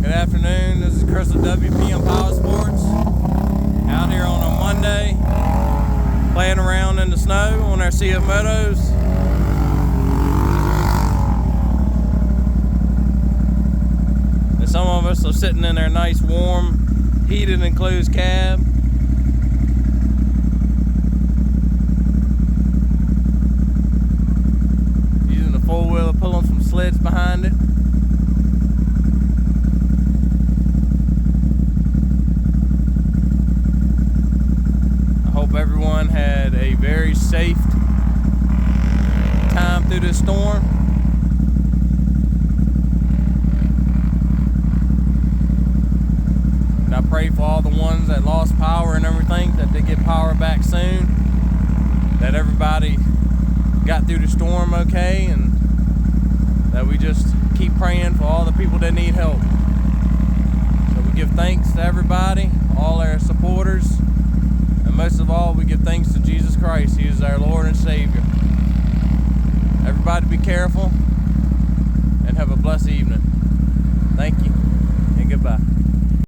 Good afternoon, this is Chris with WPM Power Sports. Out here on a Monday, playing around in the snow on our sea of Motos. And some of us are sitting in our nice, warm, heated, enclosed cab. Using the four-wheeler, pulling some sleds behind it. Hope everyone had a very safe time through this storm. And I pray for all the ones that lost power and everything, that they get power back soon, that everybody got through the storm okay, and that we just keep praying for all the people that need help. So we give thanks to everybody, all our supporters. And most of all, we give thanks to Jesus Christ. He is our Lord and Savior. Everybody be careful and have a blessed evening. Thank you and goodbye.